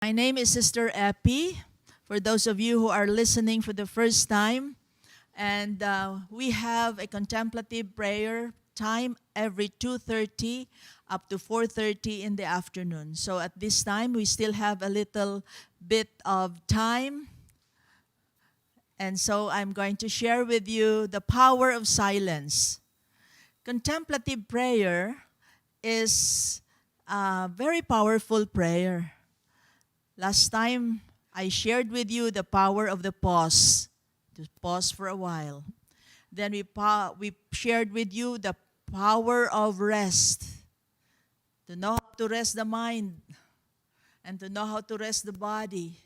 My name is Sister Epi. For those of you who are listening for the first time, and we have a contemplative prayer time every 2:30 up to 4:30 in the afternoon. So at this time, we still have a little bit of time, and so I'm going to share with you the power of silence. Contemplative prayer is a very powerful prayer. Last time, I shared with you the power of the pause, to pause for a while. Then we shared with you the power of rest, to know how to rest the mind and to know how to rest the body.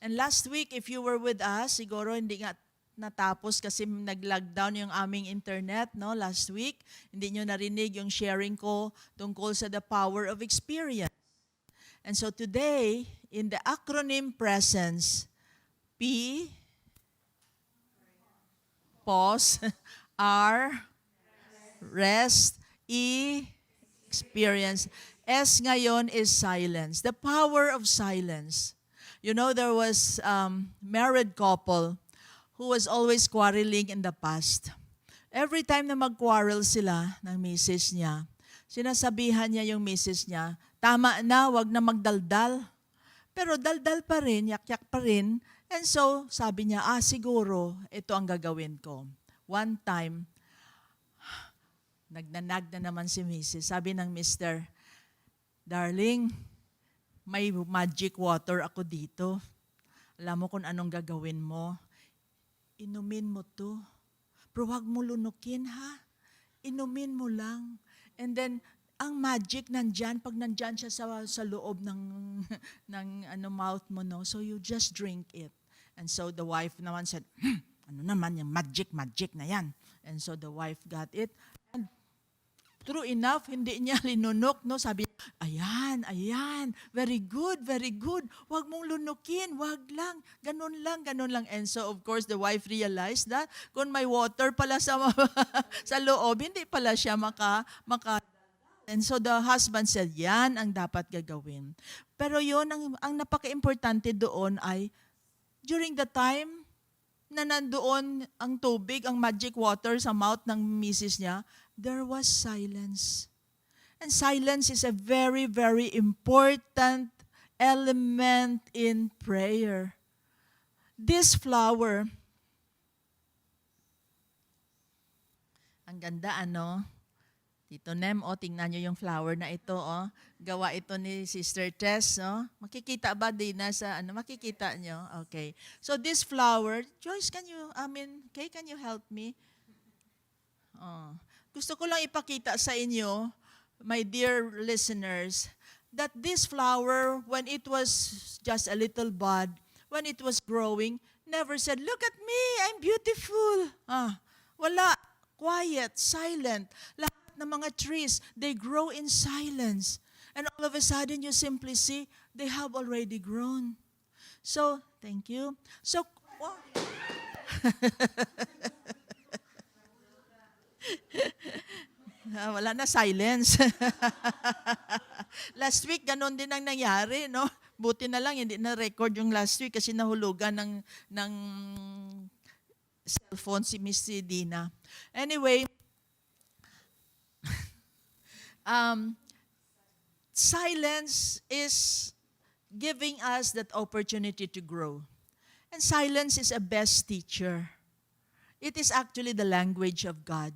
And last week, if you were with us, siguro hindi nga natapos kasi nag-lockdown yung aming internet, no, last week. Hindi nyo narinig yung sharing ko tungkol sa the power of experience. And so today, in the acronym presence, P, pause, R, rest, E, experience. S ngayon is silence, the power of silence. You know, there was married couple who was always quarreling in the past. Every time na mag-quarrel sila ng misis niya, sinasabihan niya yung misis niya, tama na, wag na magdaldal. Pero daldal pa rin, yak-yak pa rin. And so, sabi niya, siguro, ito ang gagawin ko. One time, nagnanag na naman si misis. Sabi ng mister, darling, may magic water ako dito. Alam mo kung anong gagawin mo? Inumin mo to. Pero huwag mo lunukin, ha? Inumin mo lang. And then, ang magic nandyan, pag nandyan siya sa loob ng, mouth mo, no? So you just drink it. And so the wife naman said, ano naman yung magic na yan? And so the wife got it. And true enough, hindi niya linunok, no? Sabi, ayan, very good. Huwag mong lunukin, huwag lang, ganun lang. And so, of course, the wife realized that kung may water pala sa, sa loob, hindi pala siya maka. And so the husband said, yan ang dapat gagawin. Pero yun, ang napaka-importante doon ay, during the time na nandoon ang tubig, ang magic water sa mouth ng misis niya, there was silence. And silence is a very, very important element in prayer. This flower, ang ganda ano? Tito Nem, tingnan nyo yung flower na ito, Gawa ito ni Sister Tess, Makikita ba din sa, makikita nyo? Okay. So this flower, Joyce, can you help me? Gusto ko lang ipakita sa inyo, my dear listeners, that this flower, when it was just a little bud, when it was growing, never said, look at me, I'm beautiful. Wala. Quiet, silent. Lahat ng mga trees, they grow in silence. And all of a sudden, you simply see, they have already grown. So, thank you. So, wala na silence. Last week, ganun din ang nangyari, no? Buti na lang, hindi na-record yung last week kasi nahulugan ng cellphone si Miss Dina. Anyway, silence is giving us that opportunity to grow. And silence is a best teacher. It is actually the language of God.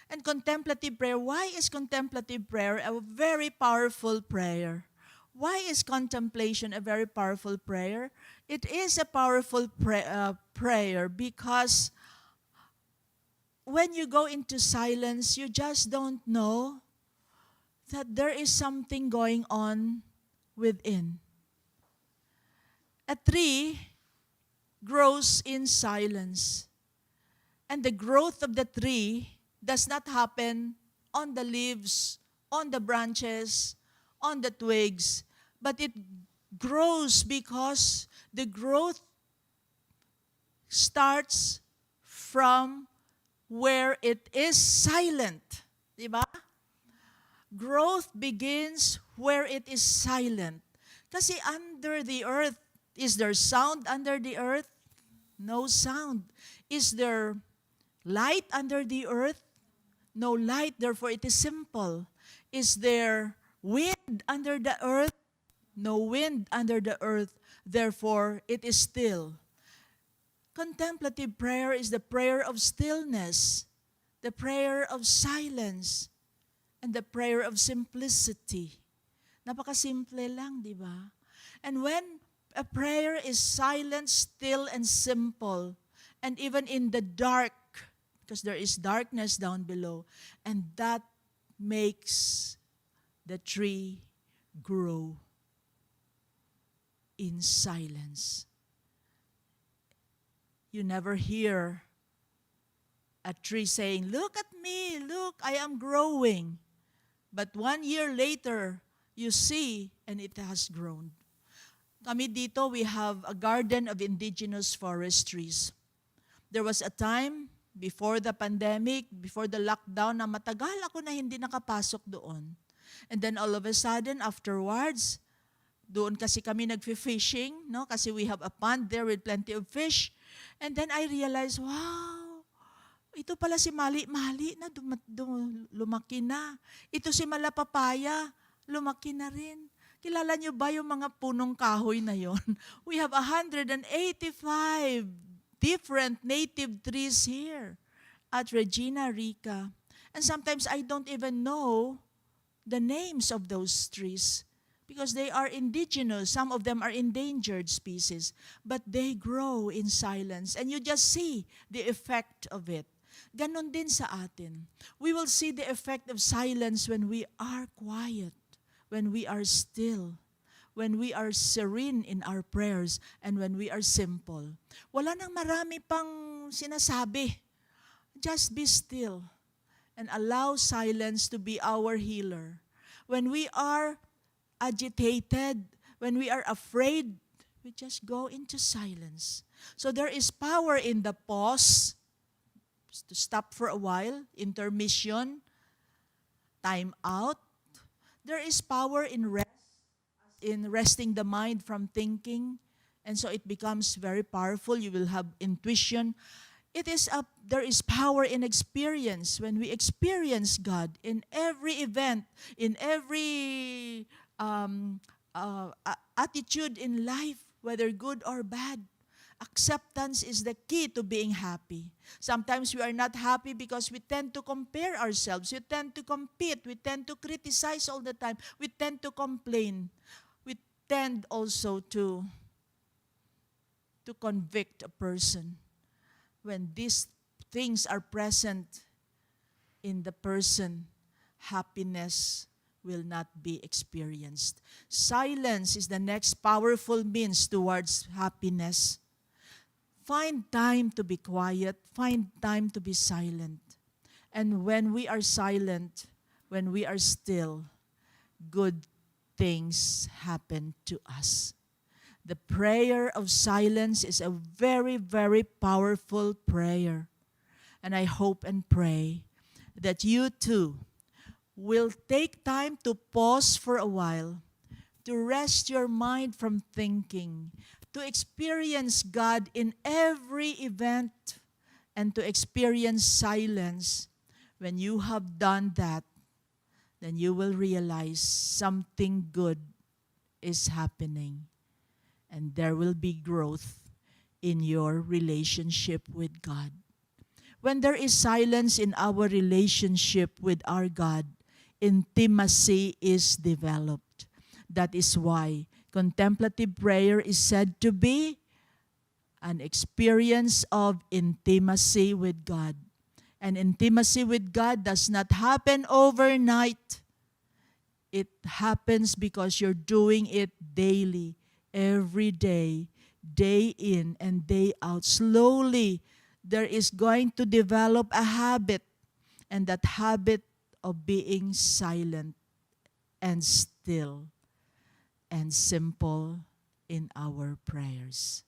And contemplative prayer, why is contemplative prayer a very powerful prayer? Why is contemplation a very powerful prayer? It is a powerful prayer because when you go into silence, you just don't know that there is something going on within. A tree grows in silence. And the growth of the tree does not happen on the leaves, on the branches, on the twigs, but it grows because the growth starts from where it is silent. Diba? Growth begins where it is silent. Kasi under the earth, is there sound under the earth? No sound. Is there light under the earth? No light, therefore it is simple. Is there wind under the earth? No wind under the earth, therefore it is still. Contemplative prayer is the prayer of stillness, the prayer of silence, and the prayer of simplicity. Napakasimple lang, di ba? And when a prayer is silent, still, and simple, and even in the dark, because there is darkness down below, and that makes the tree grow in silence. You never hear a tree saying, "Look at me, look, I am growing." But 1 year later, you see, and it has grown. Kami dito, we have a garden of indigenous forest trees. There was a time before the pandemic, before the lockdown, na matagal ako na hindi nakapasok doon. And then all of a sudden, afterwards, doon kasi kami nagfi-fishing, no? Kasi we have a pond there with plenty of fish. And then I realized, wow, ito pala si Mali-Mali na lumaki na. Ito si Malapapaya, lumaki na rin. Kilala niyo ba yung mga punong kahoy na yon? We have 185 different native trees here at Regina Rica. And sometimes I don't even know the names of those trees because they are indigenous. Some of them are endangered species, but they grow in silence. And you just see the effect of it. Ganon din sa atin. We will see the effect of silence when we are quiet, when we are still, when we are serene in our prayers, and when we are simple. Wala nang marami pang sinasabi. Just be still and allow silence to be our healer. When we are agitated, when we are afraid, we just go into silence. So there is power in the pause, to stop for a while, intermission, time out. There is power in rest, in resting the mind from thinking, and so it becomes very powerful. You will have intuition. There is power in experience. When we experience God in every event, in every attitude in life, whether good or bad, acceptance is the key to being happy. Sometimes we are not happy because we tend to compare ourselves. We tend to compete. We tend to criticize all the time. We tend to complain. We tend also to convict a person. When these things are present in the person, happiness will not be experienced. Silence is the next powerful means towards happiness. Find time to be quiet. Find time to be silent. And when we are silent, when we are still, good things happen to us. The prayer of silence is a very, very powerful prayer. And I hope and pray that you too will take time to pause for a while, to rest your mind from thinking, to experience God in every event, and to experience silence. When you have done that, then you will realize something good is happening. And there will be growth in your relationship with God. When there is silence in our relationship with our God, intimacy is developed. That is why contemplative prayer is said to be an experience of intimacy with God. And intimacy with God does not happen overnight. It happens because you're doing it daily, every day, day in and day out. Slowly, there is going to develop a habit, and that habit of being silent and still and simple in our prayers.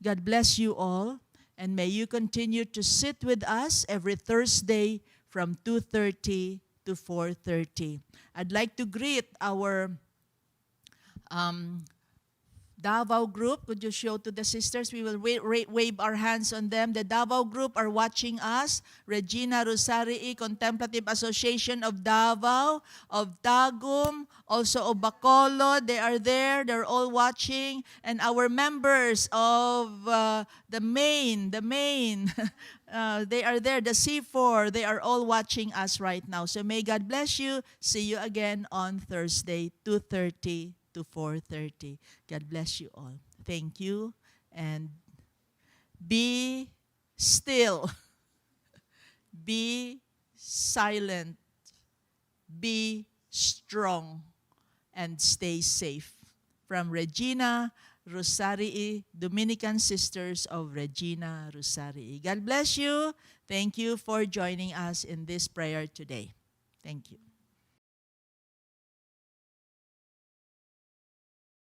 God bless you all, and may you continue to sit with us every Thursday from 2:30 to 4:30. I'd like to greet our Davao group, could you show to the sisters? We will wave our hands on them. The Davao group are watching us. Regina Rosarii, Contemplative Association of Davao, of Tagum, also of Bacolod. They are there. They're all watching. And our members of the main, they are there. The C4, they are all watching us right now. So may God bless you. See you again on Thursday, 2:30 to 4:30. God bless you all. Thank you. And be still. Be silent. Be strong. And stay safe. From Regina Rosarii, Dominican Sisters of Regina Rosarii. God bless you. Thank you for joining us in this prayer today. Thank you.